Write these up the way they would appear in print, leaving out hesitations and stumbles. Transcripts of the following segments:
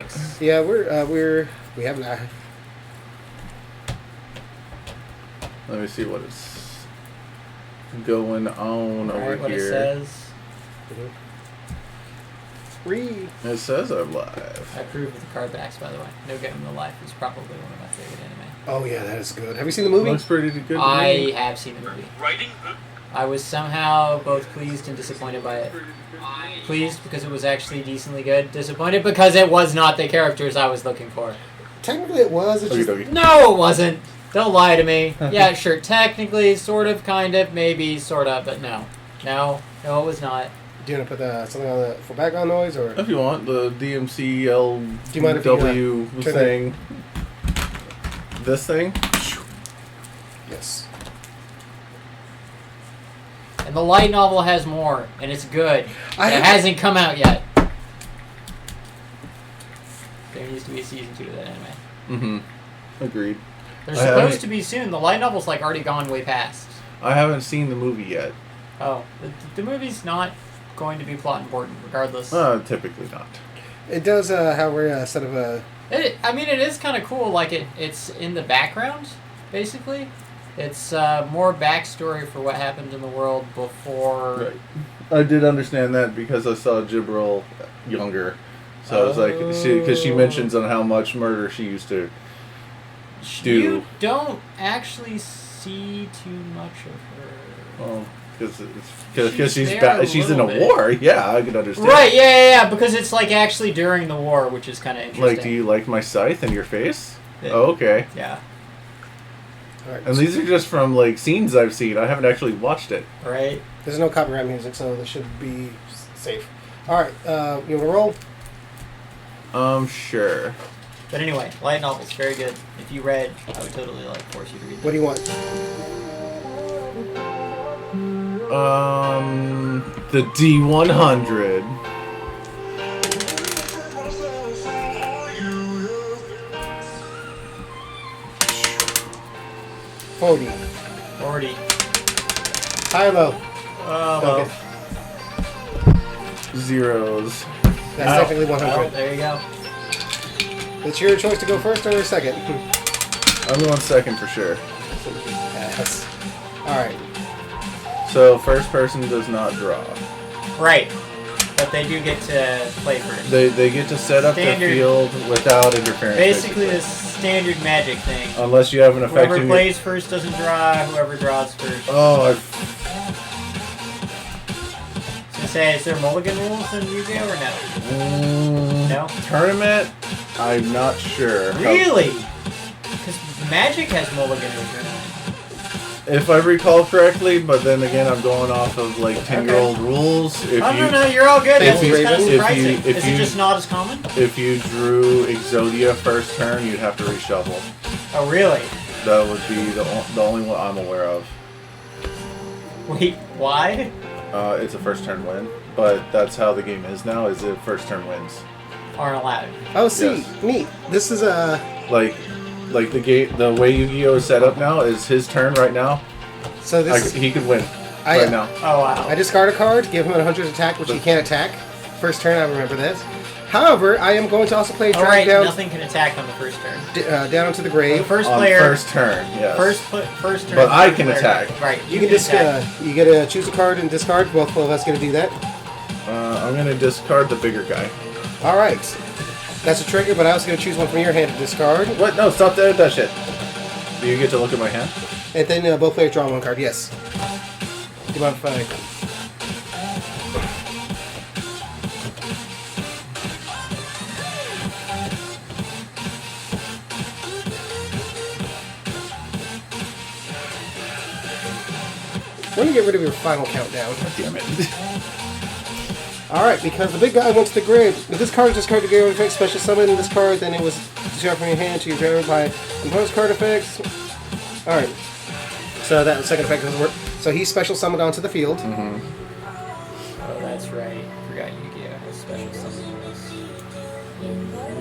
6. Yeah, we haven't. Let me see what is going on over What here. it says. Read. It says I'm live. I approve of the card backs, by the way. No Game No Life is probably one of my favorite anime. Oh yeah, that is good. Have you seen the movie? Looks pretty good. To I me. have seen the movie. I was somehow both pleased and disappointed by it. Pleased because it was actually decently good. Disappointed because it was not the characters I was looking for. Technically, it was. It's just, No, it wasn't. Don't lie to me. Yeah, sure. Technically, sort of, kind of, maybe, sort of, but no. No, it was not. do you want to put something on for background noise, or If you want, the DMC do you mind if you, LW turn thing. This thing? yes. And the light novel has more, and it's good. But it hasn't come out yet. There needs to be a season 2 of that anime. Mm-hmm. Agreed. There's supposed to be soon. The light novel's like already gone way past. I haven't seen the movie yet. Oh, the movie's not going to be plot important, regardless. Typically not. It does, however, sort of a... I mean, it is kind of cool. Like, it's in the background, basically. It's more backstory for what happened in the world before... Right. I did understand that because I saw Jibril younger. So I was like, because she mentions on how much murder she used to do. You don't actually see too much of her. Well, because She's she's in there a a little war. Yeah, I can understand. Right, yeah, because it's like actually during the war, which is kind of interesting. Like, do you like my scythe in your face? Yeah. Oh, okay. Yeah. All right. And these are just from, like, scenes I've seen. I haven't actually watched it. Right. There's no copyright music, so this should be safe. All right, you want to roll? Sure. But anyway, light novels, very good. If you read, I would totally force you to read them. What do you want? The D100. $40. 40. High or low? Oh, Okay. Zeros. That's technically 100. well, there you go. It's your choice to go first or second. I'm going second for sure. Yes. All right. So first person does not draw. Right. But they do get to play first. They get to set up their Standard. field without interference. Basically, this standard magic thing. Unless you have an effect Whoever in plays first doesn't draw, whoever draws first. Oh, So say, is there mulligan rules in Yugioh or no? No? Tournament? I'm not sure. Really? Because Magic has mulligan rules. If I recall correctly, but then again, I'm going off of like 10-year-old rules. If No, you're all good. That's If you- kind of if you- surprising. if Is you- it just not as common? If you drew Exodia first turn, you'd have to reshuffle. Oh, really? That would be the only one I'm aware of. Wait, why? It's a first turn win, but that's how the game is now. Is it first turn wins? Aren't allowed. Oh, see, Yes. neat. This is a... Like the game, the way Yu-Gi-Oh is set up now is his turn right now. So this is... He could win I- right now. Oh, wow. I discard a card, give him a 100 attack, which he can't attack. First turn, I remember this. However, I am going to also play Oh, drag right, down nothing can attack on the first turn. down into the The grave. first On player... first turn, yes. First turn. But I first can player- attack. Right, You can just attack. you get to choose a card and discard. Both of us going to do that. I'm gonna discard the bigger guy. All right, that's a trigger, but I was going to choose one from your hand to discard, What? No, stop that shit. Do you get to look at my hand? and then both players draw one card. Yes. Do you mind if I? Let me get rid of your final countdown. Damn it. Alright, because the big guy went to the grave. If this card is discarded to give effect special summon this card, then it was discarded from your hand to your graveyard by imposed card effects. Alright. So that second effect doesn't work. So he's special summoned onto the field. Oh, that's right. Forgot Yu-Gi-Oh! Has special summons.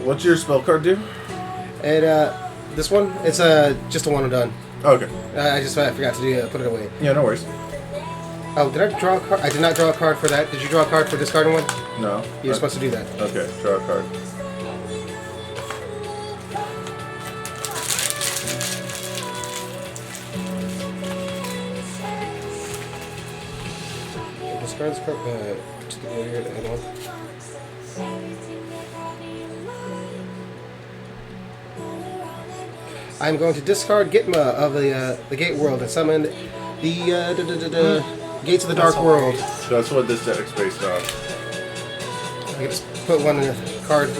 What's your spell card do? And this one, it's just a one and done. Okay. I forgot to put it away. Yeah, no worries. Oh, did I draw a card? I did not draw a card for that. Did you draw a card for discarding one? No. You're supposed to do that. Okay, draw a card. discard this card to the graveyard to add one. I'm going to discard Gitma of the Gate World and summon the Gates of the Dark World. That's what this deck's based on. I can just put one in the card.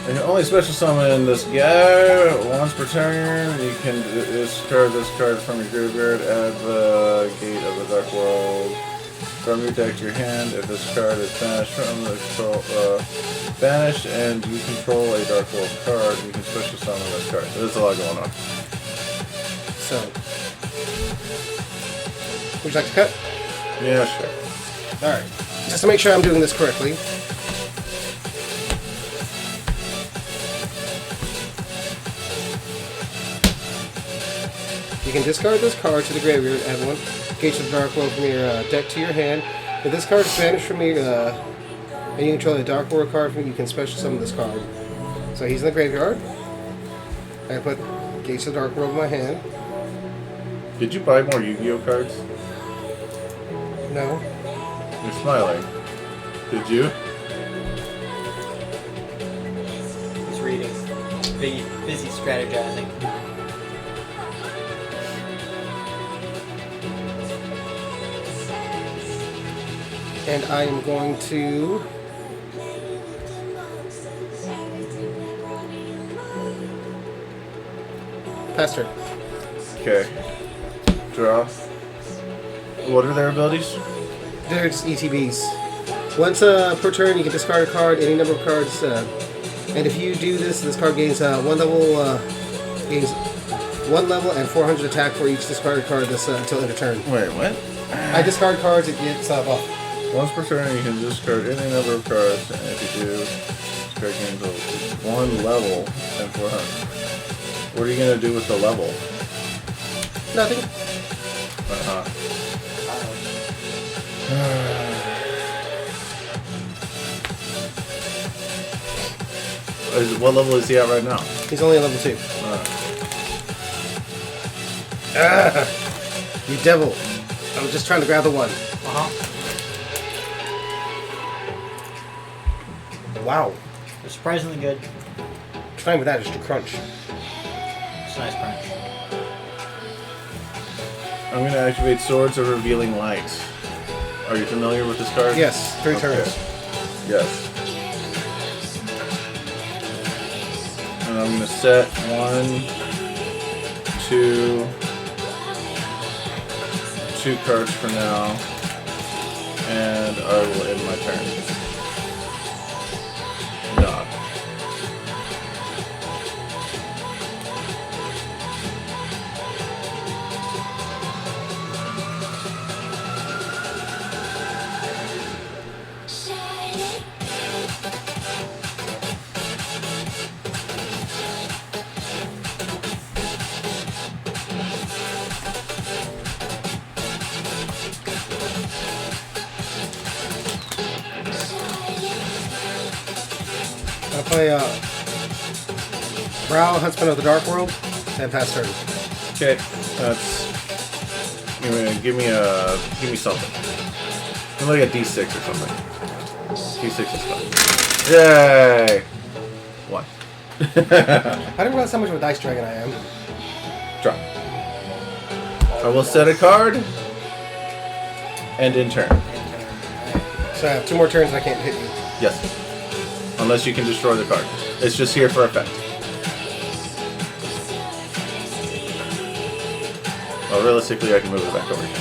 And you only special summon this guy once per turn. You can discard this card from your graveyard, add the Gate of the Dark World from your deck to your hand. If this card is banished from the control, banished and you control a Dark World card, you can special summon this card. So there's a lot going on. So, would you like to cut? Yeah, sure. Alright. Just to make sure I'm doing this correctly. You can discard this card to the graveyard, add one Gates of the Dark World from your deck to your hand. If this card is banished from your, and you control a Dark World card from it, you can special summon this card. So he's in the graveyard. I put Gates of the Dark World in my hand. Did you buy more Yu-Gi-Oh cards? No. You're smiling. Did you? He's reading. Busy strategizing. And I am going to pass turn. Okay. Draw. What are their abilities? They're just ETBs. Once per turn, you can discard a card, any number of cards, and if you do this, this card gains one level and 400 attack for each discarded card this until end of turn. Wait, what? I discard cards, it gets buff. Once per turn, you can discard any number of cards, and if you do, this card gains one level and 400. What are you gonna do with the level? Nothing. What level is he at right now? He's only at level 2. You devil. I'm just trying to grab the one. Wow. They're surprisingly good. Fine with that, just a crunch. It's a nice crunch. I'm going to activate Swords of Revealing Light. Are you familiar with this card? Yes, 3 turns. Yes. And I'm going to set 1, 2 cards for now, and I will end my turn. Done. I'll play Brow, Huntsman of the Dark World, and pass turn. Okay, that's. Give me something. Give me like a D6 or something. D6 is fine. Yay! 1. I didn't realize how much of a dice dragon I am. Drop. I will set a card. And in turn. So I have 2 more turns and I can't hit you. Yes. Unless you can destroy the card. It's just here for effect. Well, realistically, I can move it back over here.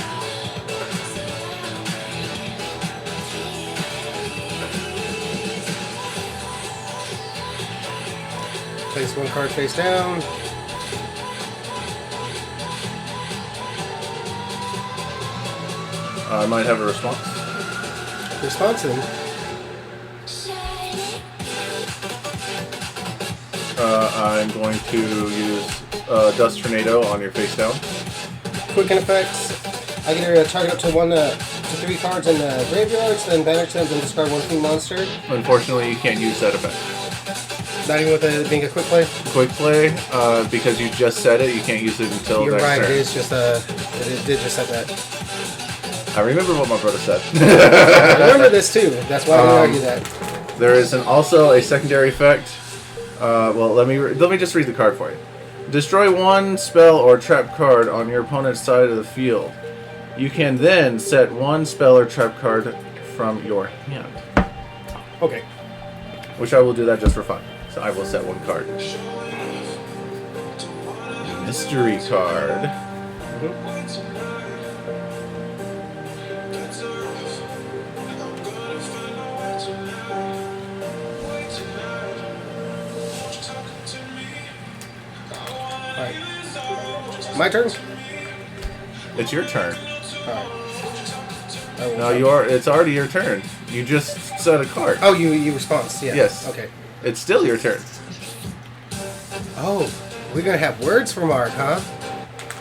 Place 1 card face down. I might have a response. Response in. I'm going to use Dust Tornado on your face down. Quicken effects. I can target up to 1 to 3 cards in the graveyards, then banish them and discard 1 fiend monster. Unfortunately, you can't use that effect. Not even with it being a quick play? Quick play, because you just said it, you can't use it until You're next right, turn. it is just it did just set that. I remember what my brother said. I remember this too. That's why I didn't argue that. There is also a secondary effect. Well, let me just read the card for you. Destroy one spell or trap card on your opponent's side of the field. You can then set one spell or trap card from your hand. Okay. Which I will do that just for fun. So I will set one card. Mystery card. Alright. My turn? It's your turn. Alright. No, it's already your turn. You just set a card. Oh, you response, yeah. Yes. Okay. It's still your turn. Oh, we're gonna have words for Mark, huh?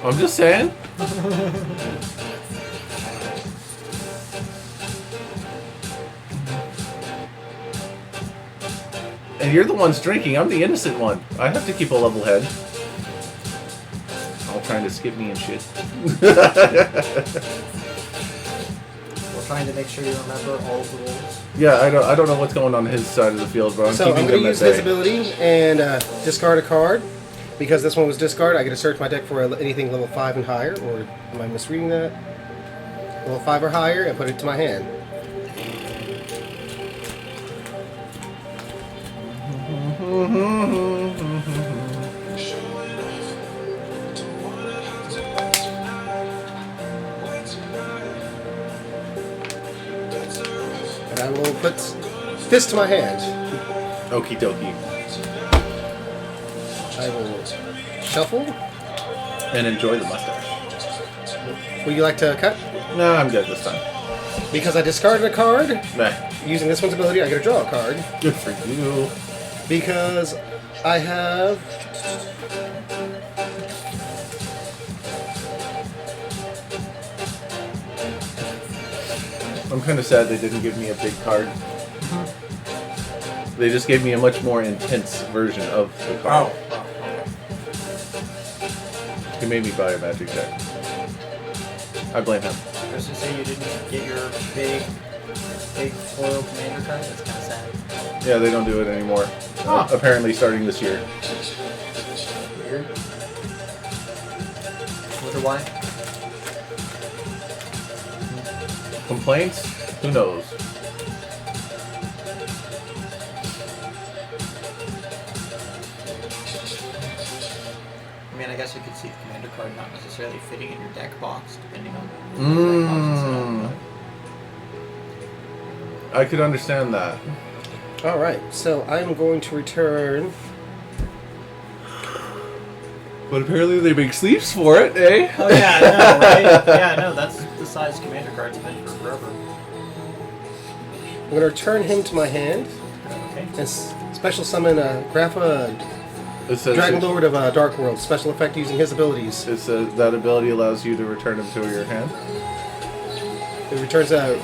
I'm just saying. And you're the one's drinking. I'm the innocent one. I have to keep a level head. All trying to skip me and shit. We're trying to make sure you remember all of the rules. Yeah, I don't know what's going on his side of the field, but I'm So keeping I'm going them to use at bay. his ability and discard a card. Because this one was discarded, I get to search my deck for anything level 5 and higher. Or am I misreading that? Level 5 or higher, and put it to my hand. And I will put this to my hand. Okie dokie. I will shuffle. And enjoy the mustache. Would you like to cut? No, I'm good this time. Because I discarded a card, Meh. using this one's ability, I get to draw a card. Good for you. Because I have... I'm kind of sad they didn't give me a big card. They just gave me a much more intense version of the card. He made me buy a magic deck. I blame him. I was gonna say you didn't get your big foil commander card. That's kind of sad. Yeah, they don't do it anymore. Oh. Apparently starting this year. Weird. Wonder why? Complaints? Who knows? I mean, I guess you could see the commander card not necessarily fitting in your deck box, depending on. I could understand that. Alright, so I'm going to return... But apparently they make sleeves for it, eh? Oh yeah, I know, right? Yeah, no, that's the size commander cards have been for forever. I'm going to return him to my hand. Okay. And special summon Grapha, It says Dragon Lord of Dark World. Special effect using his abilities. It says that ability allows you to return him to your hand. It returns a...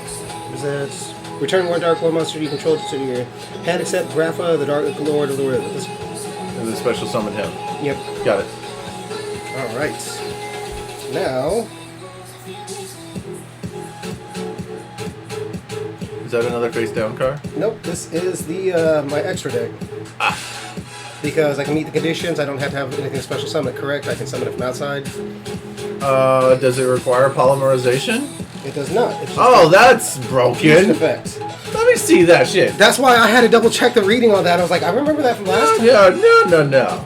Return one Dark World monster you control to your hand except Grapha, the Dark Lord of the World. And then special summon him. Yep. Got it. Alright. Now... Is that another face down card? Nope, this is the my extra deck. Because I can meet the conditions, I don't have to have anything special summon, correct? I can summon it from outside. Does it require polymerization? It does not. It's just Oh, that's an broken. effect. Let me see that shit. That's why I had to double check the reading on that. I was like, I remember that from last time. No.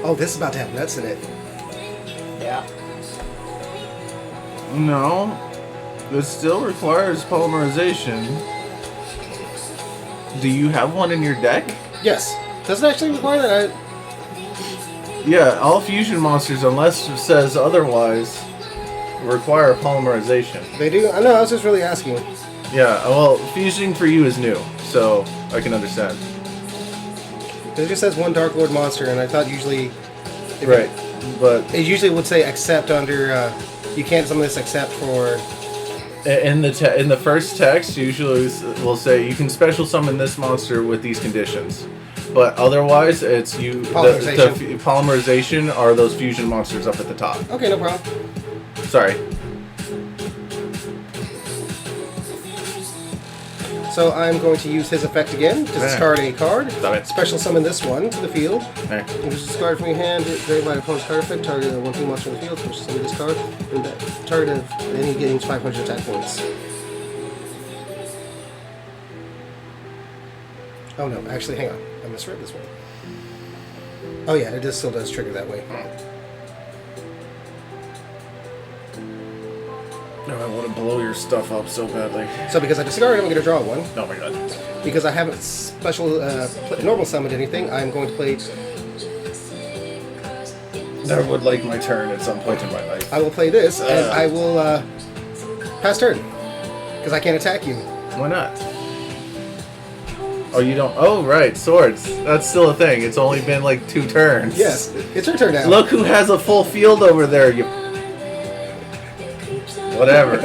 Oh, this is about to have nuts in it. Yeah. No. It still requires polymerization. Do you have one in your deck? Yes. Does it actually require that? Yeah, all fusion monsters, unless it says otherwise, require polymerization. They do? I know, I was just really asking. Yeah, well, fusion for you is new, so I can understand. It just says one Dark Lord monster, and I thought usually... Right, but It usually would say accept under You can't summon this except for... In the first text, usually will say you can special summon this monster with these conditions, but otherwise it's Polymerization. The polymerization are those fusion monsters up at the top. Okay, no problem. Sorry. So I'm going to use his effect again. Discard a card. Stop it. Special summon this one to the field. Okay. You just discard from your hand, very by opponent's card effect, target a 1/2 monster in the field, special summon this card, and that target of any gains 500 attack points. Oh no, actually, hang on. I misread this one. Oh yeah, it still does trigger that way. No, I want to blow your stuff up so badly. So because I discarded, I'm going to draw one. Oh my god. Because I haven't normal summoned anything, I'm going to play... I would like my turn at some point in my life. I will play this, and I will pass turn. Because I can't attack you. Why not? Oh, you don't... Oh, right, swords. That's still a thing. It's only been like 2 turns. Yes, it's your turn now. Look who has a full field over there, you... Whatever.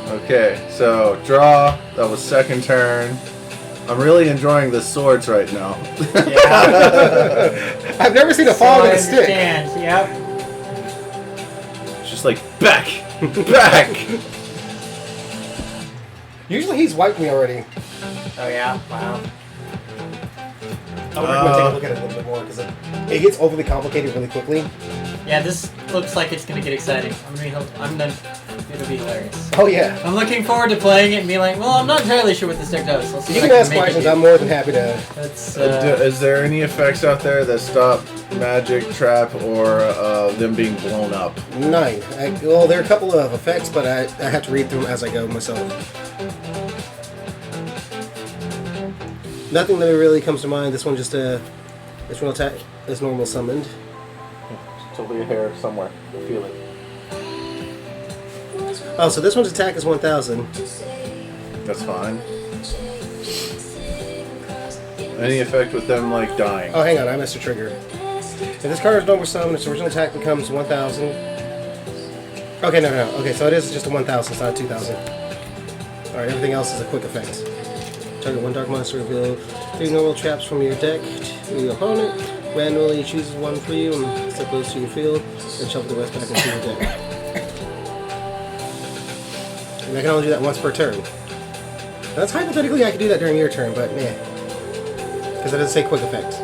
Okay, so draw. That was second turn. I'm really enjoying the swords right now. Yeah. I've never seen a fall with a stick. Yep. It's just like, back! Back! Usually he's wiped me already. Oh yeah. Wow. I would recommend taking a look at it a little bit more because it gets overly complicated really quickly. Yeah, this looks like it's gonna get exciting. It'll be hilarious. Oh yeah. I'm looking forward to playing it and being like, well, I'm not entirely sure what this deck does. I'll see You if can I ask make it questions. do. I'm more than happy to. That's Is there any effects out there that stop magic, trap, or them being blown up? 9. Well, there are a couple of effects, but I have to read through them as I go myself. Nothing that really comes to mind. This one just this one attack is normal summoned. It's over your hair somewhere. Feel it. Oh, so this one's attack is 1,000. That's fine. Any effect with them, like, dying? Oh, hang on, I missed a trigger. If this card is normal summoned, its original attack becomes 1,000. Okay, no. Okay, so it is just a 1,000, it's not a 2,000. Alright, everything else is a quick effect. Target 1 dark monster, reveal 3 normal traps from your deck to your opponent. Randomly chooses one for you and set those to your field, and shuffle the rest back into your deck. And I can only do that once per turn. That's hypothetically I could do that during your turn, but meh. Because it doesn't say quick effect.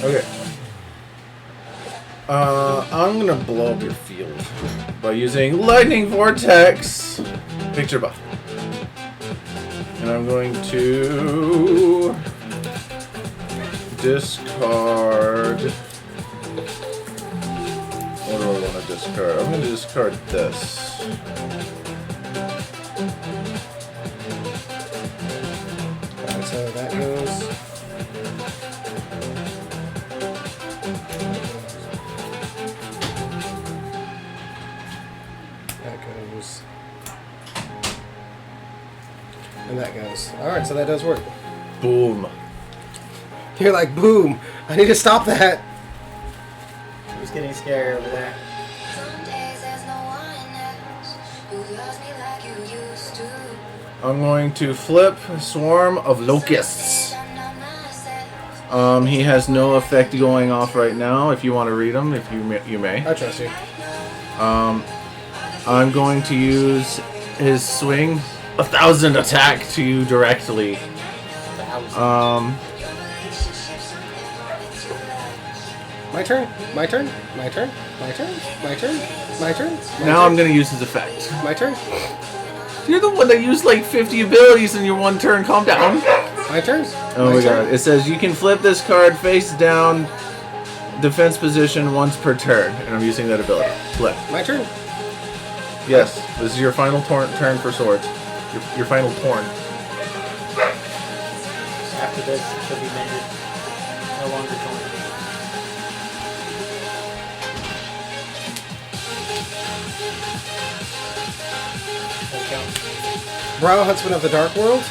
Okay. I'm gonna blow up your field by using Lightning Vortex Picture Buff. And I'm going to discard. What do I want to discard? I'm going to discard this. Alright, so that goes. That goes. And that goes. Alright, so that does work. Boom. You're like, boom! I need to stop that! Who's getting scary over there? I'm going to flip Swarm of Locusts. He has no effect going off right now. If you want to read them, if you may. I trust you. I'm going to use his swing 1,000 attack to you directly. My turn. My turn. My turn. My turn. My turn. My turn. Now I'm going to use his effect. My turn. You're the one that used like 50 abilities in your one turn. Calm down. My turn. Oh my god. It says you can flip this card face down, defense position once per turn. And I'm using that ability. Flip. My turn. Yes. This is your final turn for swords. Your final turn. After this, it should be mended. No longer torn. Brow Huntsman of the Dark World.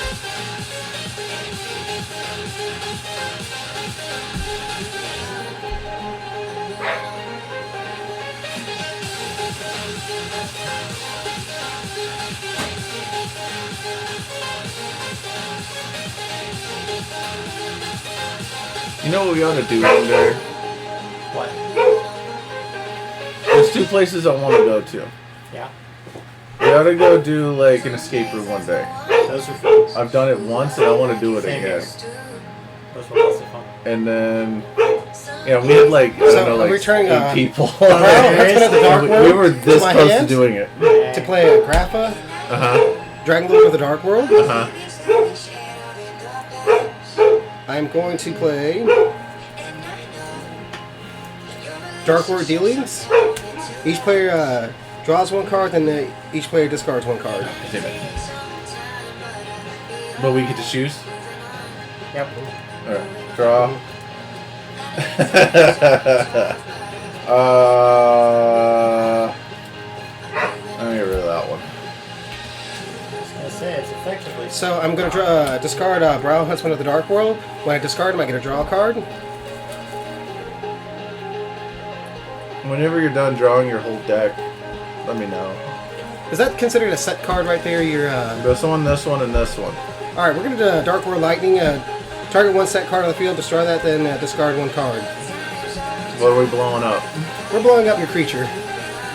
You know what we ought to do one day? What? There's 2 places I want to go to. Yeah. We ought to go do like an escape room one day. Those are fun. I've done it once and I want to do it Same again. here. Those were lots of fun. And then, yeah, we had like, I don't know, I'm like returning, 8 people. Huntsman of the Dark World. We were this my close hand to doing it. to play a Grappa, Dragon Lord of the Dark World. I'm going to play Dark World Dealings. Each player draws 1 card, then each player discards 1 card. Damn it. But we get to choose? Yep. Alright, draw. Let me get rid of that one. I was gonna say it's effectively. So I'm going to discard Brow Huntsman of the Dark World. When I discard him, I get to draw a card. Whenever you're done drawing your whole deck, let me know. Is that considered a set card right there? Your This one, and this one. all right, we're going to Dark World Lightning. Target 1 set card on the field, destroy that, then discard 1 card. What are we blowing up? We're blowing up your creature.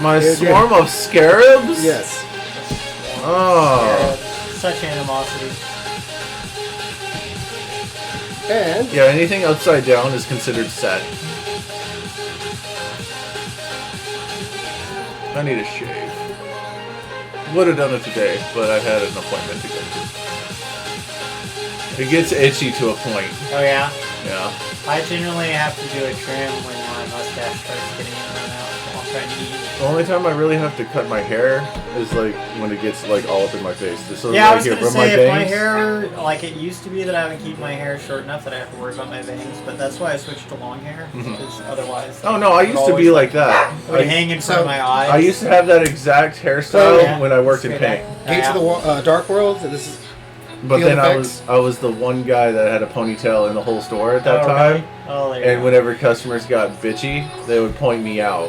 My Here's your- swarm of scarabs? Yes. Oh. Such animosity. And Yeah, anything upside down is considered set. I need a shave. Would have done it today, but I had an appointment to go to. It gets itchy to a point. Oh yeah. Yeah. I generally have to do a trim when my mustache starts getting run out while I'm trying to eat. The only time I really have to cut my hair is like when it gets like all up in my face. So Yeah, I like was here, gonna where say if my bangs- hair, like it used to be that I would keep my hair short enough that I have to worry about my bangs, but that's why I switched to long hair, because otherwise. Oh no, I used to be like that. It would hang in front of my eyes. I used to have that exact hairstyle Yeah. when I worked in Straight paint. up. Gates of the Dark World. This is But Field then effects? I was the one guy that had a ponytail in the whole store at that Oh, time. really? Oh, there you And go. whenever customers got bitchy, they would point me out.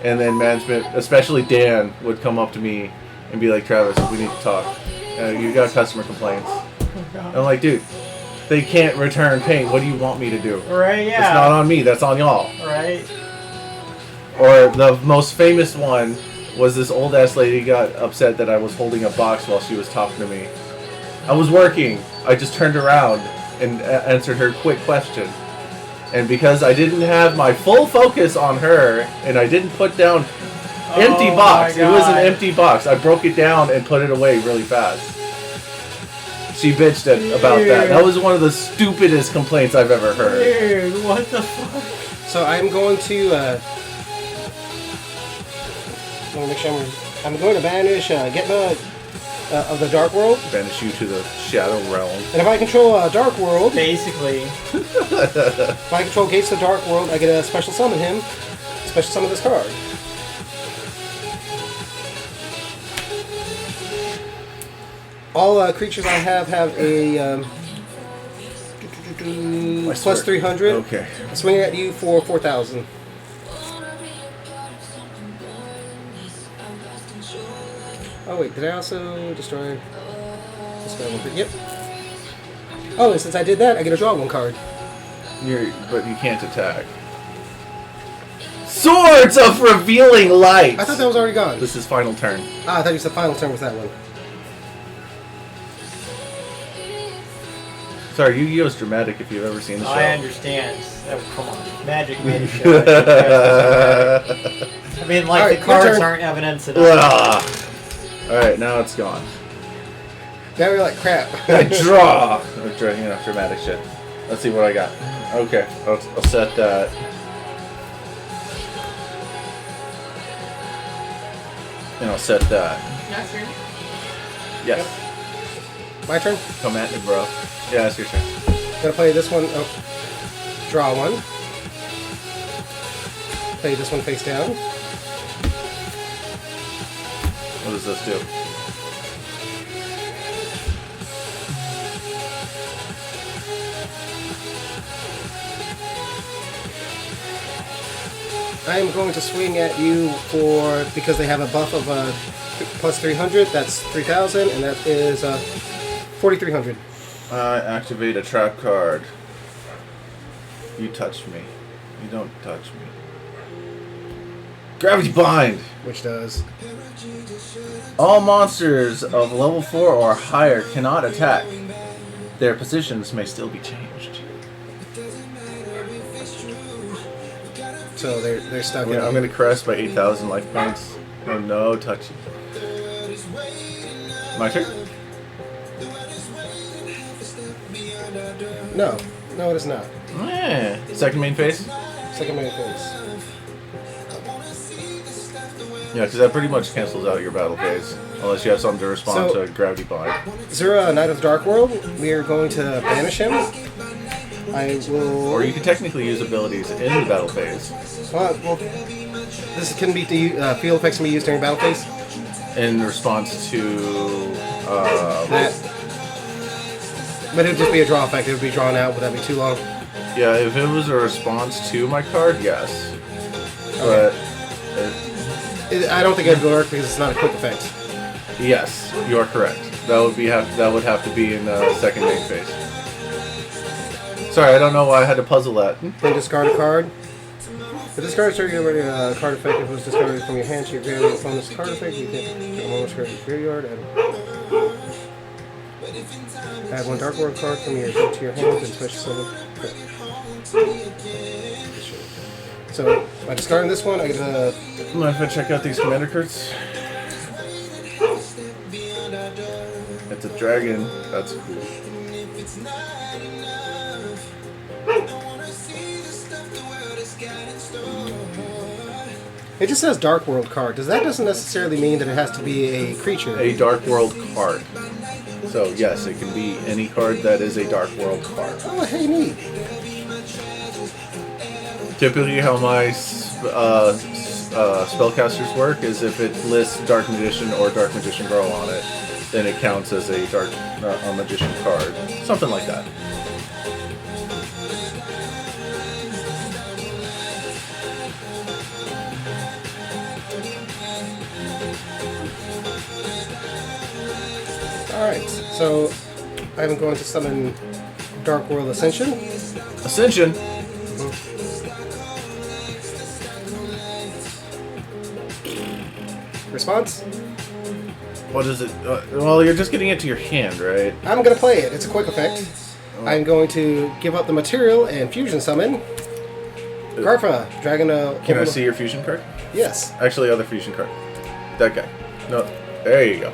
And then management, especially Dan, would come up to me and be like, Travis, we need to talk. You got customer complaints. I'm like, dude, they can't return paint. What do you want me to do? Right, yeah. It's not on me. That's on y'all. Right. Or the most famous one was this old ass lady got upset that I was holding a box while she was talking to me. I was working. I just turned around and answered her quick question. And because I didn't have my full focus on her and I didn't put down empty Oh box. my It was an God. empty box. I broke it down and put it away really fast. She bitched about that. That was one of the stupidest complaints I've ever heard. Dude, what the fuck? so I'm going to. I want to make sure I'm going to banish Getma of the Dark World, Banish you to the Shadow Realm. and if I control Dark World, Basically. if I control Gates of the Dark World, I get a special summon him. Special summon this card. All creatures I have a plus 300. Okay. Swinging at you for 4,000. Oh wait, did I also destroy? Yep. Oh, and since I did that, I get to draw 1 card. But you can't attack. Swords of Revealing Light! I thought that was already gone. This is final turn. Ah, I thought you said final turn with that one. Sorry, Yu-Gi-Oh's dramatic if you've ever seen the show. I understand. Oh, come on. Magic made a show. I mean, like, Alright, the cards your turn. aren't evidence at all. Alright, now it's gone. Now you're like, crap. I draw! Dramatic shit. Let's see what I got. Okay, I'll set that. And I'll set that. Yes. My turn? Come at me, bro. Yeah, it's your turn. Gonna play this one. Oh, draw 1. Play this one face down. What does this do? I am going to swing at you for, because they have a buff of plus 300, that's 3,000, and that is 4,300. Activate a trap card. You touched me. You don't touch me. Gravity Bind! Which does. All monsters of level 4 or higher cannot attack. Their positions may still be changed. So they're stuck I'm going to crest by 8,000 life points. Oh, no touchy. My turn? No, it is not. Second main phase? Second main phase. Yeah, because that pretty much cancels out your battle phase. Unless you have something to respond to Gravity Bind. Zura, Knight of the Dark World, we are going to banish him. I will... Or you can technically use abilities in the battle phase. Well, this can be field effects can be used during battle phase. In response to... that. But it would just be a draw effect. It would be drawn out. Would that be too long? Yeah, if it was a response to my card, yes. Okay. But... I don't think it would work because it's not a quick effect. Yes, you are correct. That would have to be in the second main phase. Sorry, I don't know why I had to puzzle that. Then discard a card. If discard starts you already a card effect if it was discarded from your hand to your graveyard opponent's card effect, you can take a moment's card to your graveyard add one Dark World card from your to your hand and special summon. So by discarding this one, I get a... Mind if I check out these commander cards? It's a dragon. That's cool. It just says Dark World card. Doesn't necessarily mean that it has to be a creature. A Dark World card. So yes, it can be any card that is a Dark World card. Oh, hey, neat. Typically how my spellcasters work is if it lists Dark Magician or Dark Magician Girl on it, then it counts as a Dark Magician card. Something like that. Alright, so I'm going to summon Dark World Ascension. Ascension? Response? What is it? Well, you're just getting it to your hand, right? I'm going to play it. It's a quick effect. I'm going to give up the material and fusion summon Garfa, Dragon. Can I see your fusion card? Yes. Actually, other fusion card. That guy. No, there you go.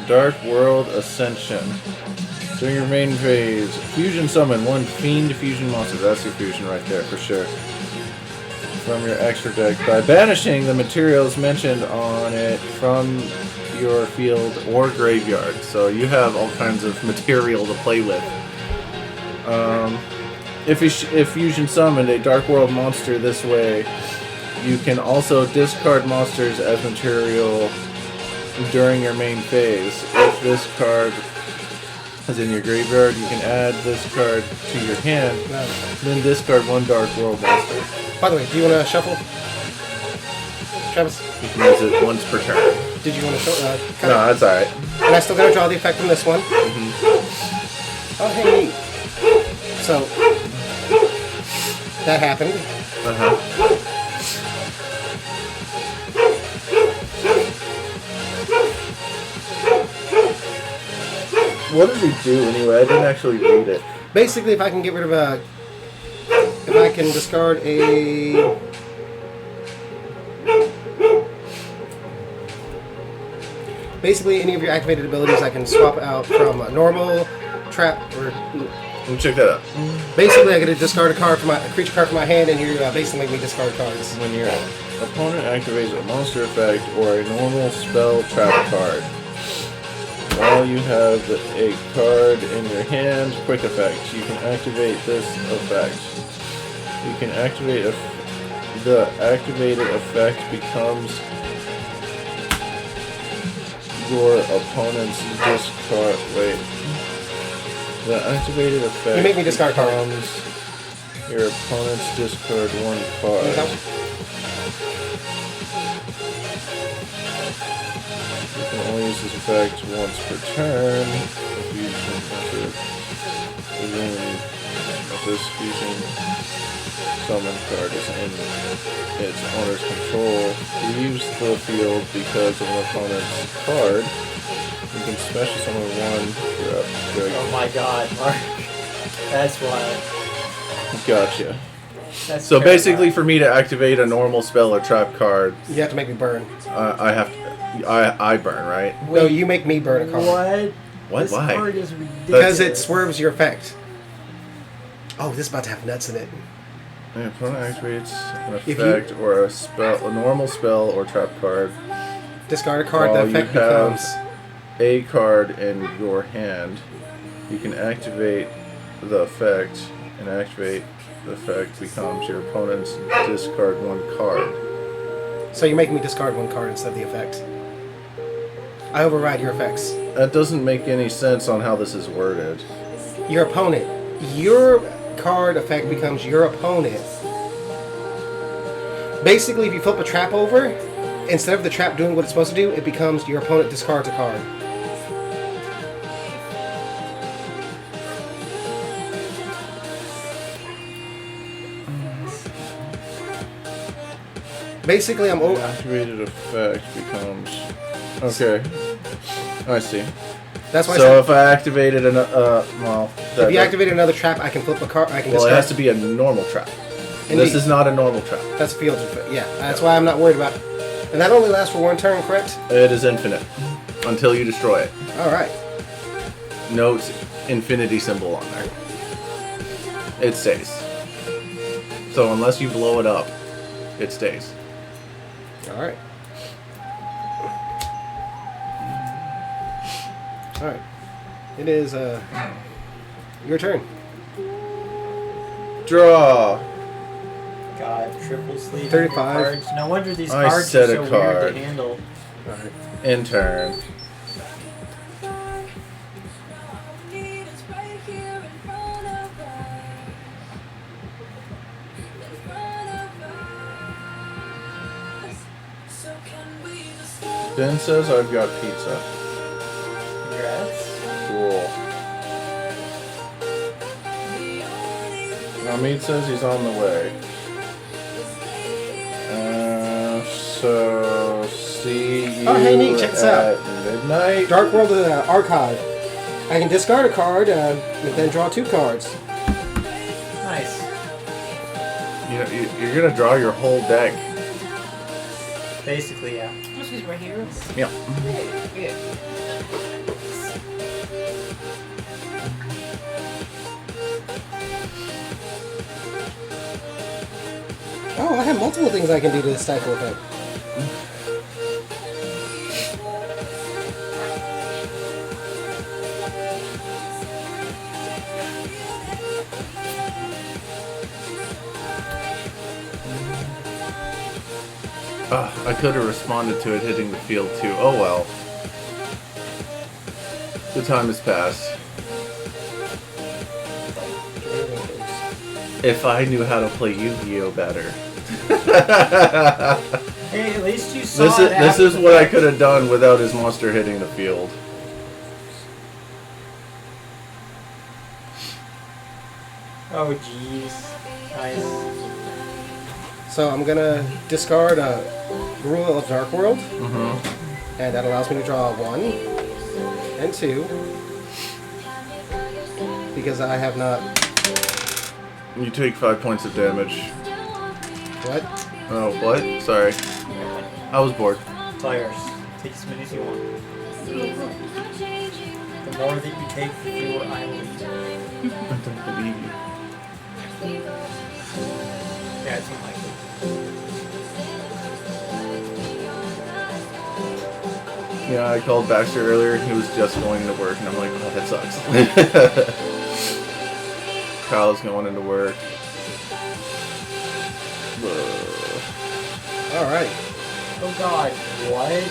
Dark World Ascension. During your main phase, fusion summon one fiend fusion monster. That's your fusion right there for sure. From your extra deck by banishing the materials mentioned on it from your field or graveyard. So you have all kinds of material to play with. If fusion summoned a Dark World monster this way, you can also discard monsters as material during your main phase. If this card is in your graveyard, you can add this card to your hand, then discard one Dark World monster. By the way, do you want to shuffle? Travis? You can use it once per turn. Did you want to shuffle? No, that's alright. And I still got to draw the effect from this one. Oh, hey, neat. So, that happened. What does he do anyway? I didn't actually read it. Basically, if I can get rid of a... If I can discard a... Basically, any of your activated abilities I can swap out from a normal, trap, or... Let me check that out. Basically, I get to discard a creature card from my hand, and you basically make me discard cards. When your opponent activates a monster effect or a normal spell trap card, while you have a card in your hand, quick effect, you can activate this effect. You can activate the activated effect becomes your opponent's discard. Wait. The activated effect You make me discard becomes your opponent's discard one card. You can only use this effect once per turn. Within this fusion summon card is in its owner's control, leaves the field because of an opponent's card. You can special summon one trap. Oh my god, Mark. That's wild. Gotcha. That's So terrifying. basically, for me to activate a normal spell or trap card, You have to make me burn. I have to. I burn, right? No, you make me burn a card. What? What? This Why? card is ridiculous. Because it swerves your effect. Oh, this is about to have nuts in it. An opponent activates an If effect or a normal spell or trap card. Discard a card, While the effect you have becomes... a card in your hand, you can activate the effect, and activate the effect becomes your opponent's discard one card. So you're making me discard one card instead of the effect. I override your effects. That doesn't make any sense on how this is worded. Your opponent. Your card effect becomes your opponent. Basically, if you flip a trap over, instead of the trap doing what it's supposed to do, it becomes your opponent discards a card. Basically, I'm over. Activated effect becomes. Okay. I see. That's why. So if I activated an well, If you activate another trap, I can flip a card. I can well, it discard. has to be a normal trap. Indeed. This is not a normal trap. That's field effect. Yeah, that's why I'm not worried about. And that only lasts for one turn, correct? It is infinite until you destroy it. All right. Note infinity symbol on there. It stays. So unless you blow it up, it stays. All right. All right. It is your turn. Draw. God, triple sleeve. 35. Cards. No wonder these I cards set are a so weird card. to handle. All right. In turn. Ben says I've got pizza. Congrats. Cool. Now Mead says he's on the way. So see you Oh, hey, neat, check this out. at midnight. Dark World Archive. I can discard a card and then draw 2 cards. Nice. You're gonna draw your whole deck. Basically, yeah. This is right here. Yeah. Yeah. Oh, I have multiple things I can do to this cycle effect. I could have responded to it hitting the field too. Oh well. The time has passed. If I knew how to play Yu-Gi-Oh better. Hey, at least you saw This it is after the what I fact. could have done without his monster hitting the field. Oh, jeez. Nice. So I'm gonna discard a Rule of Dark World, Mm-hmm. and that allows me to draw 1 and 2 because I have not. You take 5 points of damage. What? Oh, what? Sorry. I was bored. It's all yours. Take as many as you want. The more that you take, the fewer I will eat. I don't believe you. Yeah, it's unlikely. Yeah, I called Baxter earlier. He was just going to work, and I'm like, oh, that sucks. Kyle's going into work. All right. Oh god, what?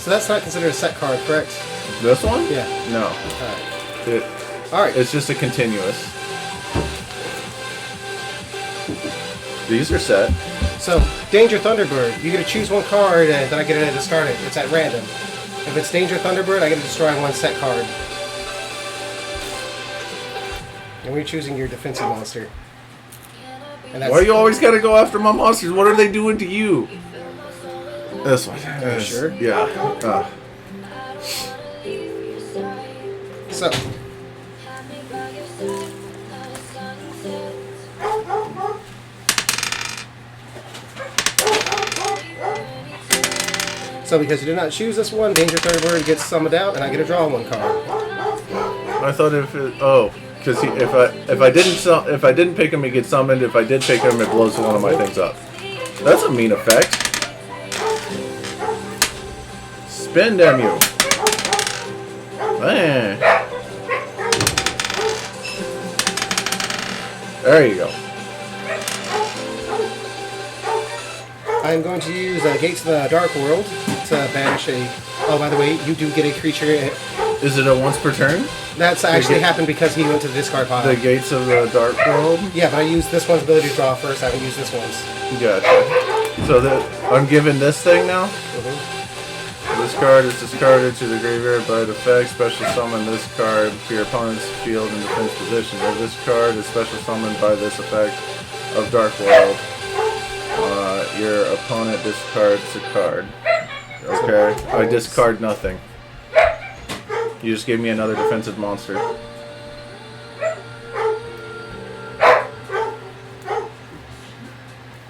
So that's not considered a set card, correct? This one? Yeah. No. All right. It, All right. it's just a continuous. These are set. So, Danger Thunderbird. You get to choose one card, and then I get to discard it. It's at random. If it's Danger Thunderbird, I get to destroy one set card. And we're choosing your defensive monster. And that's Why you always gotta go after my monsters? What are they doing to you? This one. Sure? Yeah. So. So because you did not choose this one, Danger Thunderbird gets summoned out, and I get to draw one card. I thought because if I didn't pick him, he gets summoned. If I did pick him, it blows one of my things up. That's a mean effect. Spin, damn you. Man. There you go. I'm going to use Gates of the Dark World to banish a... Oh, by the way, you do get a creature... Is it a once per turn? That's actually happened because he went to the discard pile. The Gates of the Dark World? Yeah, but I used this one's ability to draw first. I haven't used this one's. Gotcha. So I'm given this thing now? This card is discarded to the graveyard by effect. Special summon this card to your opponent's field in defense position. If this card is special summoned by this effect of Dark World, your opponent discards a card. Okay, I discard nothing. You just gave me another defensive monster.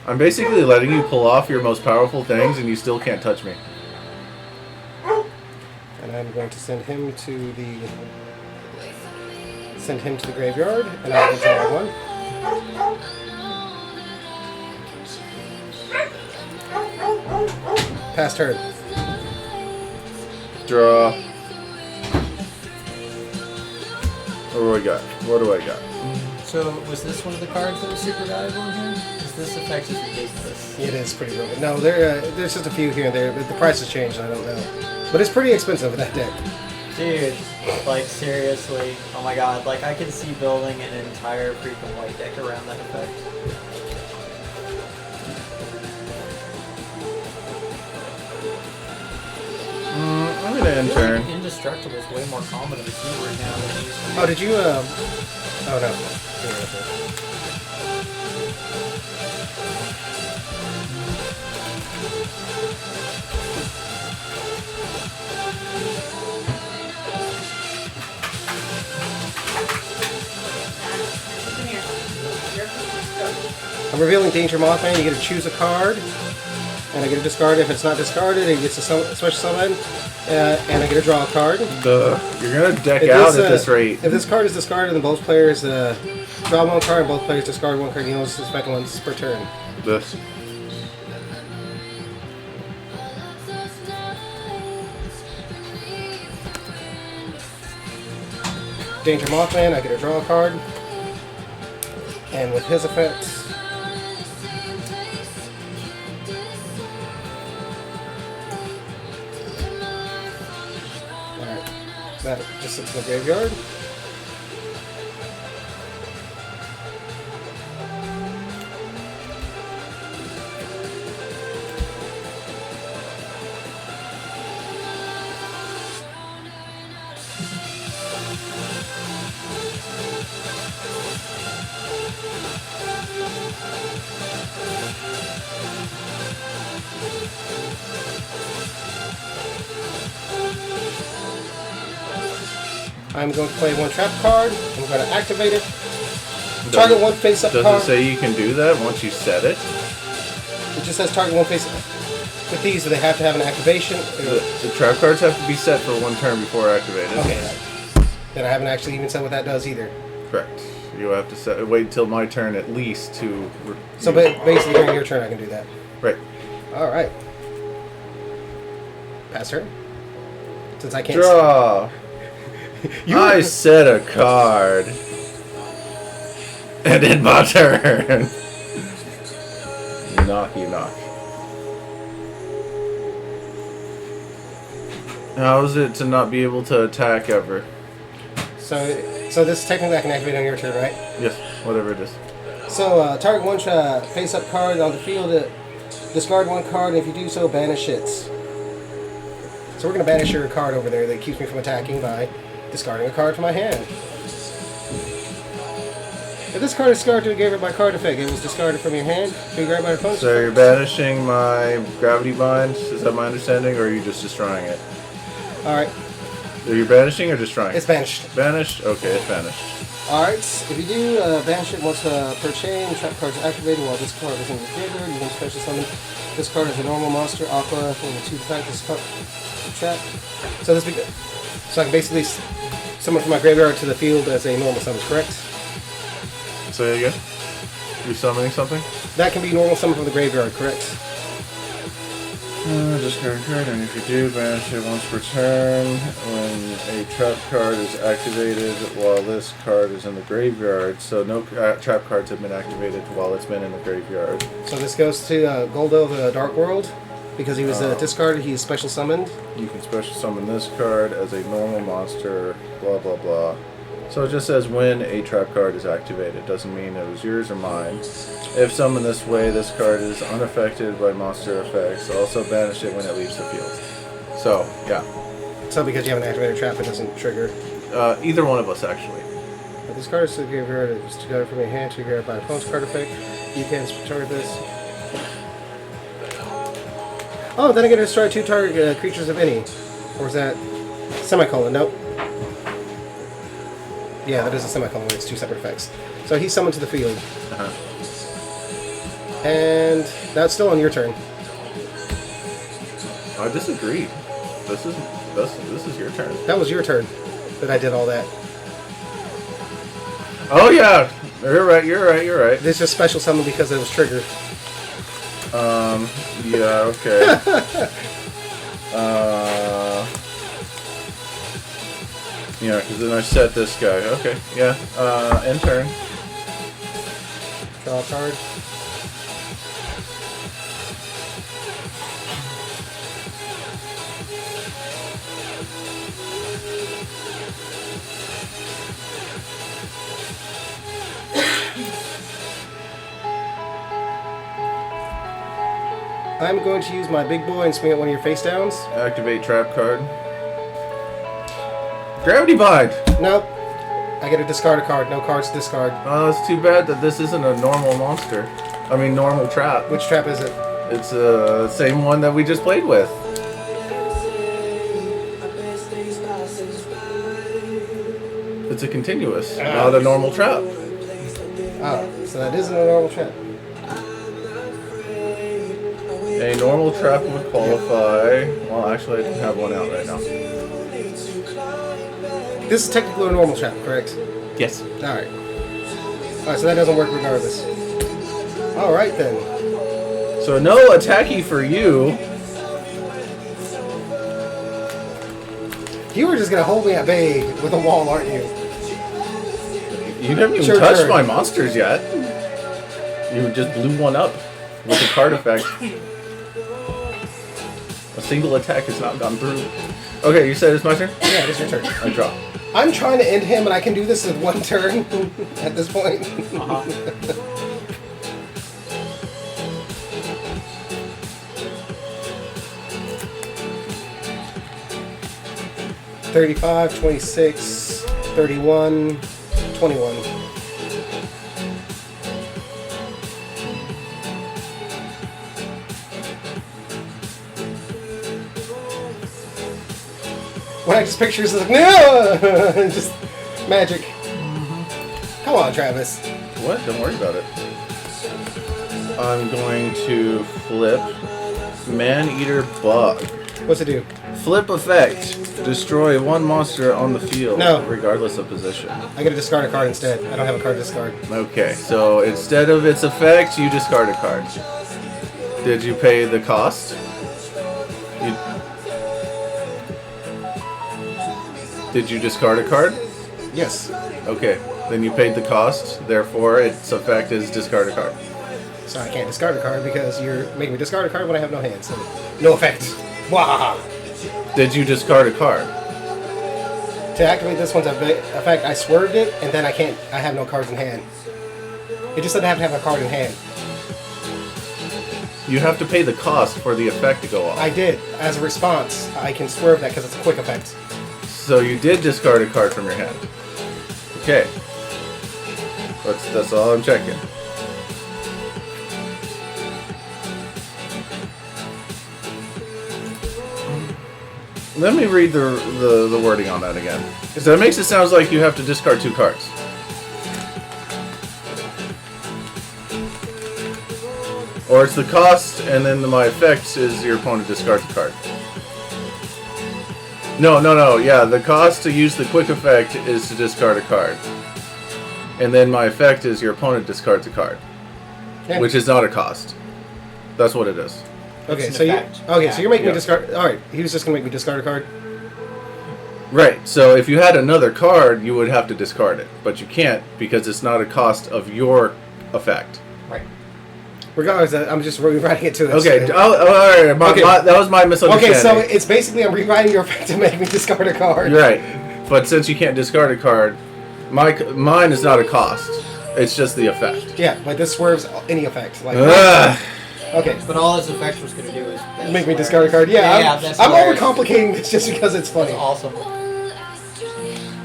I'm basically letting you pull off your most powerful things and you still can't touch me. And I'm going to send him to the graveyard, and I will draw one. Pass turn. Draw. What do I got? So, was this one of the cards that was super valuable in here? Because this effect is ridiculous. It is pretty broken. No, there's just a few here and there, but the price has changed, I don't know. But it's pretty expensive with that deck. Dude, like, seriously. Oh my god, like, I could see building an entire freaking white deck around that effect. I'm gonna intern. Indestructible is way more common in the keyword now than it used to be. Oh, did you, oh no. I'm revealing Danger Mothman. You get to choose a card, and I get to discard it. If it's not discarded, it gets a special summon, and I get to draw a card. You're gonna deck out at this rate. If this card is discarded, then both players draw one card, and both players discard one card. You know, it's the second once per turn. This. Danger Mothman, I get to draw a card, and with his effects. That just sits in the graveyard. I'm going to play one trap card. I'm going to activate it. Target one face-up card. Does it say you can do that once you set it? It just says target one face-up. With these, do they have to have an activation? The trap cards have to be set for one turn before activated. Okay. Then I haven't actually even said what that does either. Correct. You have to wait until my turn at least to... So basically during your turn I can do that. Right. Alright. Pass turn. Since I can't... Draw! I set a card. And in my turn. Knock, you knock. How is it to not be able to attack ever? So this technically I can activate on your turn, right? Yes, whatever it is. So target one face-up card on the field. Discard one card, and if you do so, banish it. So we're going to banish your card over there that keeps me from attacking by discarding a card from my hand. If this card is discarded to a graveyard by card effect, it was discarded from your hand to a graveyard by opponent's So you're banishing my Gravity Bind, is that my understanding, or are you just destroying it? Alright. Are you banishing or destroying? It's banished. Banished? Okay, it's banished. Alright, if you do banish it once per chain, trap card is activated while this card is in the graveyard. You can special summon this card as a normal monster, Aqua, and the 2 attack this card trap. So this so I can basically summon from my graveyard to the field as a normal summon, correct? Say it again? You're summoning something? That can be normal summon from the graveyard, correct? Discard a card, and if you do, banish it once per turn. When a trap card is activated while this card is in the graveyard, so no trap cards have been activated while it's been in the graveyard. So this goes to Goldo the Dark World. Because he was discarded, he's special summoned. You can special summon this card as a normal monster, blah blah blah. So it just says when a trap card is activated. It doesn't mean it was yours or mine. If summoned this way, this card is unaffected by monster effects. Also banish it when it leaves the field. So, yeah. So because you have an activated trap, it doesn't trigger. Either one of us, actually. If this card is to the graveyard, it's to go from your hand to your graveyard by opponent's card effect. You can target this. Oh, then I get to destroy 2 target creatures of any. Or is that semicolon? Nope. Yeah, that is a semicolon. It's 2 separate effects. So he's summoned to the field. And that's still on your turn. I disagree. This is your turn. That was your turn that I did all that. Oh yeah, you're right. This is special summon because it was triggered. Yeah, okay. Yeah, because then I set this guy. Okay, yeah. End turn. Draw a card. I'm going to use my big boy and swing at one of your face downs. Activate trap card. Gravity Bind! Nope. I get to discard a card. No cards to discard. Oh, it's too bad that this isn't a normal monster. I mean, normal trap. Which trap is it? It's the same one that we just played with. It's a continuous, not a normal trap. Oh, so that isn't a normal trap. A normal trap would qualify. Well, actually, I don't have one out right now. This is technically a normal trap, correct? Yes. Alright. Alright, so that doesn't work regardless. Alright then. So no attacky for you. You were just gonna hold me at bay with a wall, aren't you? You haven't even touched my monsters yet. You just blew one up with a card effect. A single attack has not gone through. Okay, you said it's my turn? Yeah, it's your turn. I draw. I'm trying to end him, and I can do this in 1 turn at this point. 35, 26, 31, 21. When I just picture this, like, no! Just magic. Come on, Travis. What? Don't worry about it. I'm going to flip Man-Eater Bug. What's it do? Flip effect. Destroy 1 monster on the field, No. regardless of position. I gotta discard a card instead. I don't have a card to discard. Okay, so instead of its effect, you discard a card. Did you pay the cost? Did you discard a card? Yes. Okay, then you paid the cost, therefore its effect is discard a card. So I can't discard a card because you're making me discard a card when I have no hands. So no effect. Wah! Did you discard a card? To activate this one's effect, I swerved it, and then I have no cards in hand. It just doesn't have to have a card in hand. You have to pay the cost for the effect to go off. I did. As a response, I can swerve that because it's a quick effect. So you did discard a card from your hand. Okay. That's all I'm checking. Let me read the wording on that again. Because that makes it sound like you have to discard 2 cards. Or it's the cost, and then my effects is your opponent discards a card. No. Yeah, the cost to use the quick effect is to discard a card. And then my effect is your opponent discards a card. Yeah. Which is not a cost. That's what it is. Okay, so Yeah. you're making me discard. All right, he was just gonna make me discard a card. Right, so if you had another card, you would have to discard it. But you can't, because it's not a cost of your effect. Right. Regardless, I'm just rewriting it to this. Okay, all right, that was my misunderstanding. Okay, so it's basically I'm rewriting your effect to make me discard a card. You're right, but since you can't discard a card, mine is not a cost. It's just the effect. Yeah, but this swerves any effect. Like, okay. But all his effect was going to do is Make me discard a card. Yeah, I'm hilarious. overcomplicating this just because it's funny. That's awesome.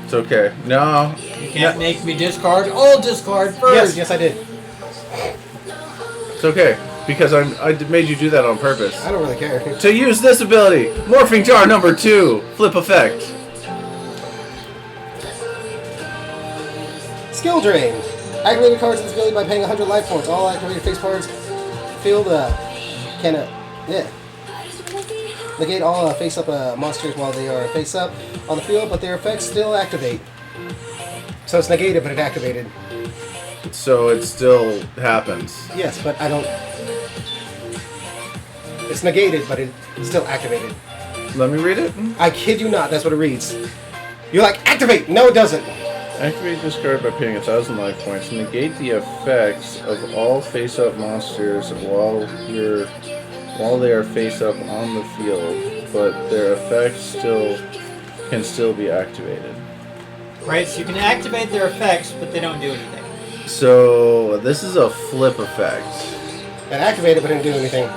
It's okay. No. You can't make me discard. I'll discard first. Yes, I did. It's okay, because I made you do that on purpose. I don't really care. To use this ability, Morphing Jar number 2, flip effect. Skill drain. Activated cards in this ability by paying 100 life points. All activated face cards field negate all face-up monsters while they are face-up on the field, but their effects still activate. So it's negated, but it activated. So it still happens. Yes, but I don't... It's negated, but it's still activated. Let me read it. I kid you not, that's what it reads. You're like, activate! No, it doesn't. Activate this card by paying 1,000 life points. Negate the effects of all face-up monsters while they are face-up on the field, but their effects can still be activated. Right, so you can activate their effects, but they don't do anything. So this is a flip effect. It activated, but it didn't do anything.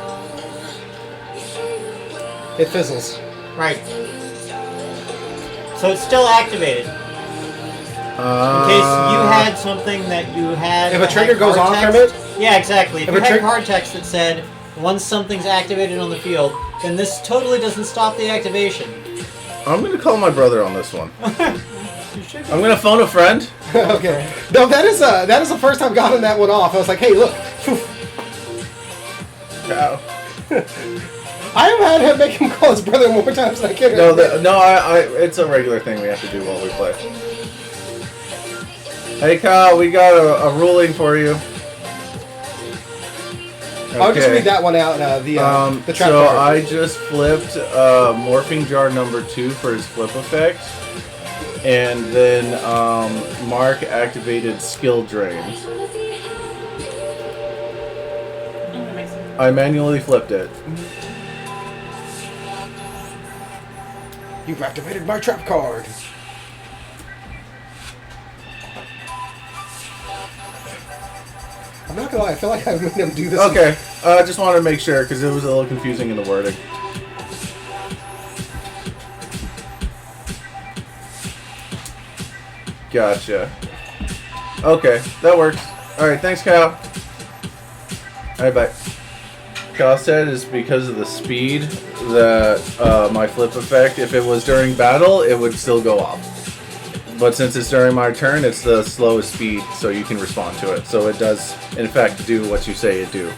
It fizzles. Right. So it's still activated. In case you had something that you had... If a trigger goes off from it? Yeah, exactly. If you had card text that said, once something's activated on the field, then this totally doesn't stop the activation. I'm going to call my brother on this one. I'm going to phone a friend. Okay. No, that is the first time I've gotten that one off. I was like, hey, look. Cow. I have had him make him call his brother more times than I can. It's a regular thing we have to do while we play. Hey Kyle, we got a ruling for you. Okay. I'll just read that one out. The trap so card. I just flipped Morphing Jar number 2 for his flip effect, and then Mark activated Skill Drain. I manually flipped it. You've activated my trap card. I'm not gonna lie, I feel like I made him do this. Okay, I just wanted to make sure because it was a little confusing in the wording. Gotcha. Okay, that works. Alright, thanks, Kyle. Alright, bye. Kyle said is because of the speed that my flip effect, if it was during battle, it would still go off. But since it's during my turn, it's the slowest speed, so you can respond to it. So it does, in fact, do what you say it do.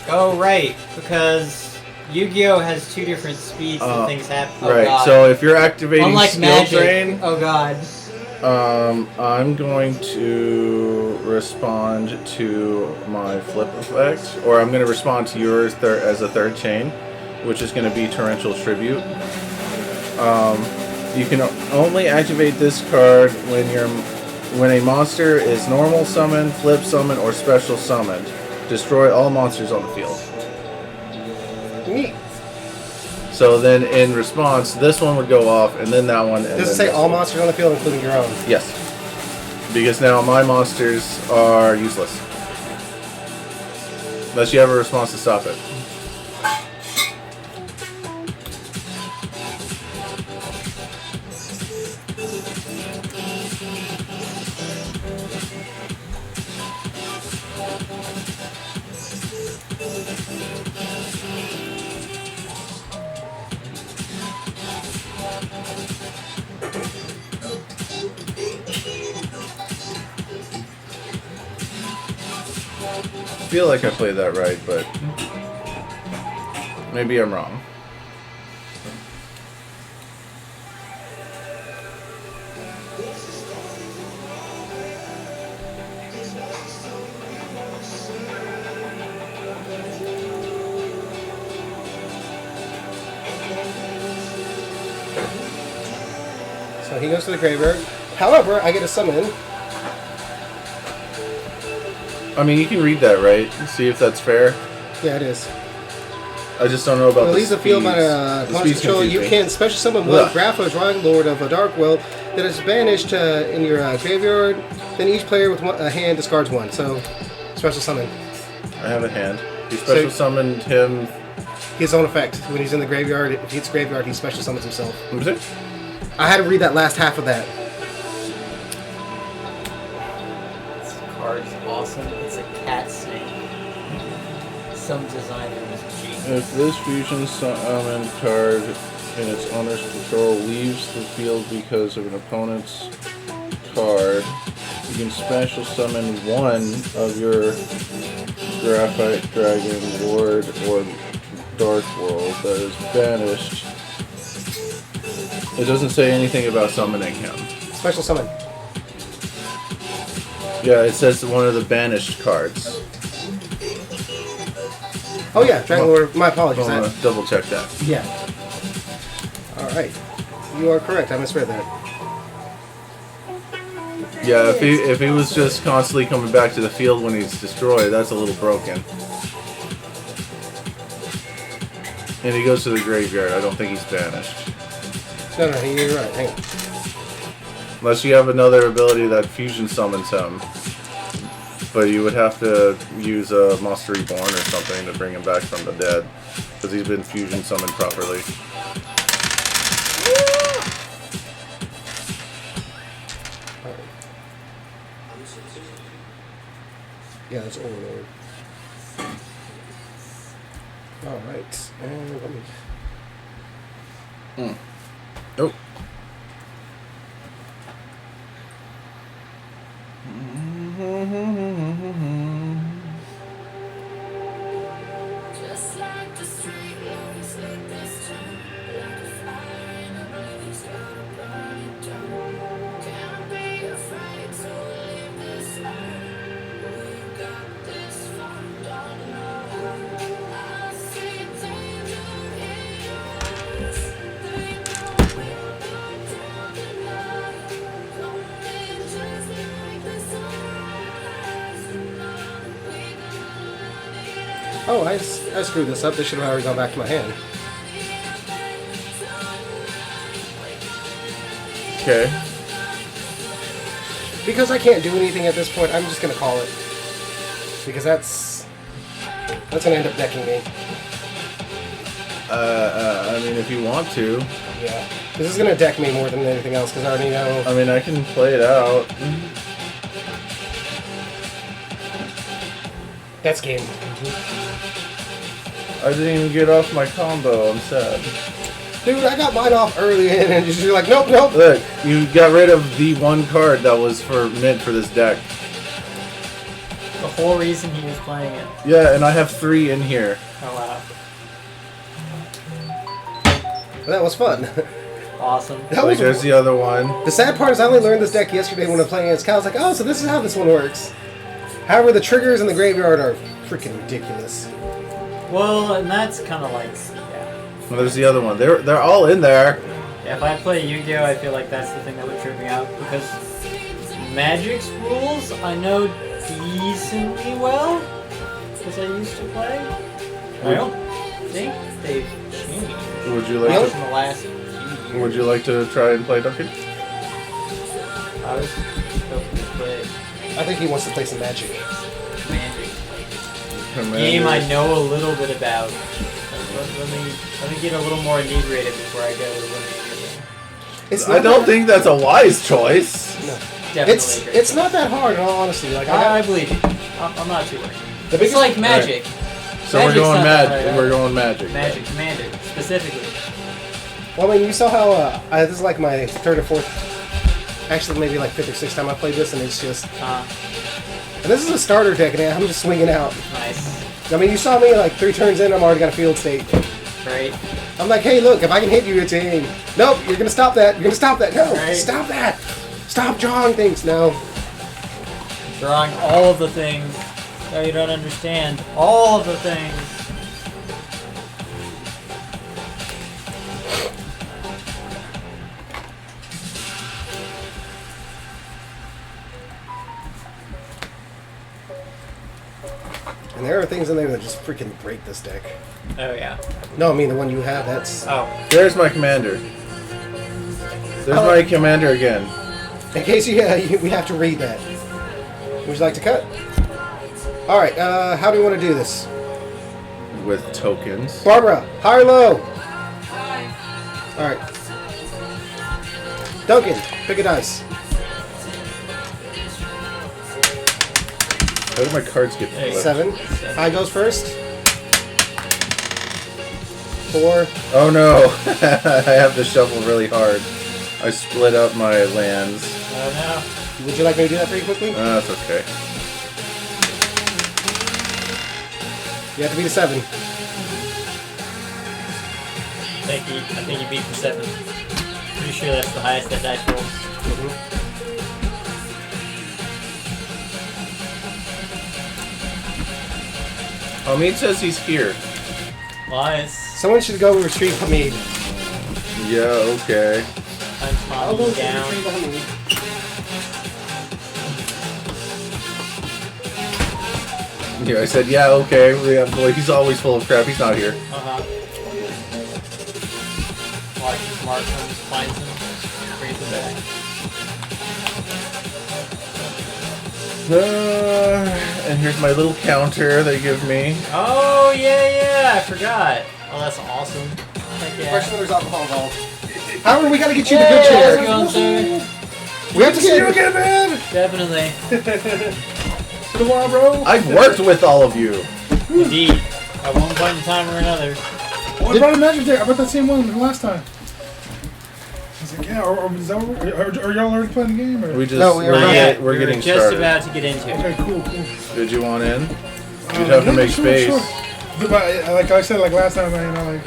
Oh, right, because Yu-Gi-Oh! Has 2 different speeds that things happen. Oh, right, God. so if you're activating Unlike Skill Magic. Drain... Oh, God. I'm going to respond to my flip effect, or I'm going to respond to yours as a third chain, which is going to be Torrential Tribute. You can only activate this card when a monster is normal summon, flip summon, or special summoned. Destroy all monsters on the field. Neat. So then, in response, this one would go off, and then that one. And Does it say all monsters on the field, including your own? Yes. Because now my monsters are useless. Unless you have a response to stop it. I feel like I played that right, but maybe I'm wrong. So he goes to the graveyard. However, I get a summon. I mean, you can read that, right? See if that's fair. Yeah, it is. I just don't know about Well, the leaves the field by opponent's control. You can special summon one Grapho Drawing Lord of a Dark World that is banished in your graveyard. Then each player with a hand discards one. So, special summon. I have a hand. You special summoned him. His own effect. When he's in the graveyard, if he hits graveyard, he special summons himself. What was it? I had to read that last half of that. This card is awesome. It's a cat snake. Some designer was genius. If this fusion summon card in its owner's control leaves the field because of an opponent's card, you can special summon one of your Graphite Dragon Lord or Dark World that is banished. It doesn't say anything about summoning him. Special summon. Yeah, it says one of the banished cards. Oh yeah, Dragon Lord. My apologies. I want to double check that. Yeah. All right. You are correct. I misread that. Yeah, if he was just constantly coming back to the field when he's destroyed, that's a little broken. And he goes to the graveyard. I don't think he's banished. No, you're right. Hang on. Unless you have another ability that fusion summons him. But you would have to use a Monster Reborn or something to bring him back from the dead. Because he's been fusion summoned properly. Yeah, that's Overlord. Alright. And let me... Oh. Just like the street lights lit this town, like a fire in a blaze, gotta burn it down. Can't be afraid to leave this earth. We got this far, don't know how. I see danger heroes. They know we'll go down the night. Coming just like the sunrise. Tonight we gonna let it out. Oh, I screwed this up. This should have already gone back to my hand. Okay. Because I can't do anything at this point, I'm just going to call it. Because that's going to end up decking me. I mean, if you want to. Yeah. This is going to deck me more than anything else, because I already know... I mean, I can play it out. That's game. I didn't even get off my combo. I'm sad. Dude, I got mine off early, and you're like, nope, nope. Look, you got rid of the one card that was meant for this deck. The whole reason he was playing it. Yeah, and I have 3 in here. Oh wow. That was fun. Awesome. That Like, was there's the other one. The sad part is I only learned this deck yesterday when I was playing against Cal. I was like, oh, so this is how this one works. However, the triggers in the graveyard are freaking ridiculous. Well, and that's kind of like, yeah. Well, there's the other one. They're all in there. Yeah, if I play Yu-Gi-Oh, I feel like that's the thing that would trip me out because Magic's rules I know decently well because I used to play. I don't think they've changed. Would you That like was in the last few years. Would you like to try and play Duncan? I was hoping to play I think he wants to play some Magic. Magic. Commander. Game I know a little bit about. Let me get a little more inebriated before I go to the winning. I don't think that's a wise choice. No. Definitely. It's not that hard, in all honesty. Like I believe you. I'm not too worried. the It's biggest, like magic. So Magic's we're going not that hard, We're going magic. Magic, Commander, specifically. well, I mean, you saw how this is like my third or fourth, actually maybe like fifth or sixth time I played this, and it's just. And this is a starter deck, and I'm just swinging out. Nice. I mean, you saw me like 3 turns in, I'm already got a field state. Right. I'm like, hey, look, if I can hit you, it's a game. Nope, you're gonna stop that. You're gonna stop that. No, Right. stop that. Stop drawing things. No. Drawing all of the things. No, you don't understand. All of the things. And there are things in there that just freaking break this deck. Oh, yeah. No, I mean the one you have. That's Oh. There's my commander. There's my commander again. in case we have to read that. Would you like to cut? All right. How do you want to do this? With tokens. Barbara, high or low? All right. Duncan, pick a dice. How did my cards get There you go. flipped? 7. High goes first. 4. Oh no! I have to shuffle really hard. I split up my lands. Oh, no. Would you like me to do that for you quickly? That's okay. You have to beat a 7. I think you beat the 7. Pretty sure that's the highest that dice rolls. Hamid says he's here. Nice. Someone should go retrieve Hamid. Yeah, okay. I'm I'll go calming down. retrieve Hamid. Yeah, I said, yeah, okay. Well, he's always full of crap. He's not here. Uh-huh. Like, Mark comes, finds him, brings him back. And here's my little counter they give me. Oh, yeah, I forgot. Oh, that's awesome. Heck yeah. Question there's alcohol involved. However, we gotta get you the Yeah, good chair. let's go, sir. We have to See get you again, man! Definitely. For the while, bro. I've worked with all of you. Indeed. At one point in time or another. Oh, I brought a magic deck. I brought that same one from last time. I was like, yeah, or is that what, are y'all already playing the game? Or? We just, No, we are not. we're getting just started. about to get into it. Okay, cool. Did you want in? You'd have to make space. But, like I said, like last time, you know, like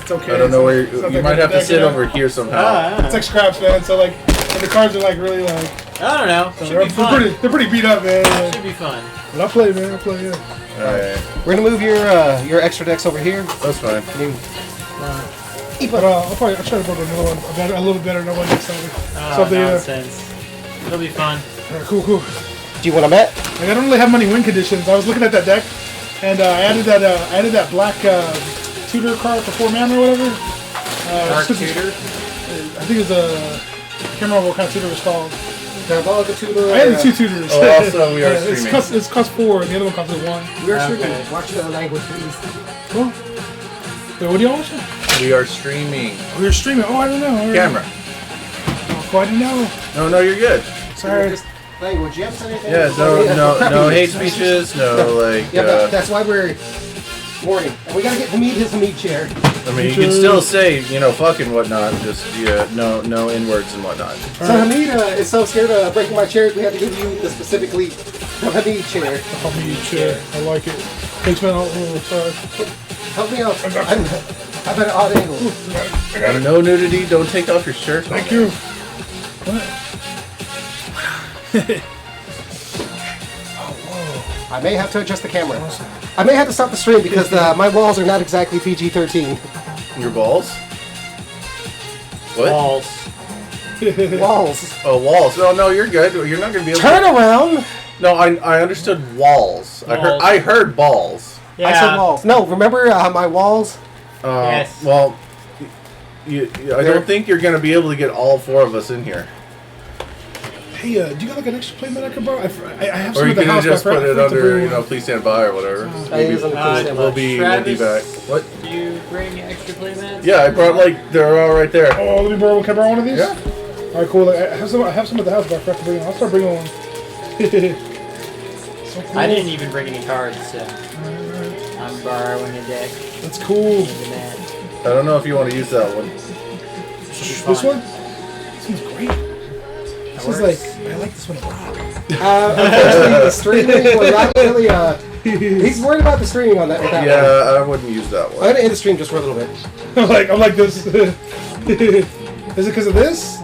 it's okay. I don't know where It's you not might that have to deck, sit you know? over here somehow. Ah, It's like scraps, man. So like, and the cards are like really like I don't know. Should they're, be fun. they're pretty beat up, man. Should be fun. But I'll play, man. I'll play, yeah. Alright, We're gonna move your extra decks over here. that's fine. But I'll try to build another one, a little bit better than one next time. Oh, Something, nonsense. It'll be fun. Alright, cool. Do you want a met? Like, I don't really have many win conditions. I was looking at that deck, and I added that black tutor card for 4 mana or whatever. Dark just 'cause Tutor. I think it's a. I can't remember what kind of tutor it was called. Diabolical Tutor. I added 2 tutors. Oh, also we are streaming. It's cost 4, and the other one costs 1. We are Okay. streaming. Watch the language, please. Cool. Wait, what do y'all watching? We are streaming. Oh, you're streaming. Oh, I don't know. All right. Camera. Oh, I didn't know. No, you're good. Sorry. Just language. You have to say anything? Yeah, no hate speeches, no like. Yeah, but that's why we're warning. And we gotta get Hamid his Hamid chair. I mean, you can still say, fucking whatnot. Just no in-words and whatnot. So Hamid is so scared of breaking my chairs, we have to give you the specifically the Hamid chair. I'll be your chair. I like it. Thanks, man. Oh, sorry. Help me out. I'm at an odd angle. No nudity. Don't take off your shirt. Thank you. I may have to adjust the camera. I may have to stop the stream because my walls are not exactly PG-13. Your balls. What? Balls. Walls. Oh, walls. No, you're good. You're not gonna be able. Turn around! No, I understood walls. Balls. I heard balls. Yeah. I said walls. No, remember my walls? Yes. Well, I don't think you're gonna be able to get all 4 of us in here. hey, do you got like an extra playmat I can borrow? I have Or some you at the could house, just but I put it forgot to under, bring you know, one. please stand by or whatever. I use them to stand We'll by. be Travis, back. What? Do you bring extra playmats? Yeah, I brought like they're all right there. Oh, let me borrow. Can I borrow one of these? Yeah. All right, cool. Like, I have some at the house, but I forgot to bring one. I'll start bringing one. So cool. I didn't even bring any cards, so I'm borrowing a deck. That's cool. Into that. I don't know if you want to use that one. This fun. one? This one's great. This is works. like, I like this one a lot. Unfortunately, the streaming was not really. He's worried about the streaming on that. With that one. Yeah, I wouldn't use that I'm one. gonna end the stream just for a little bit. I'm like this. Is it because of this?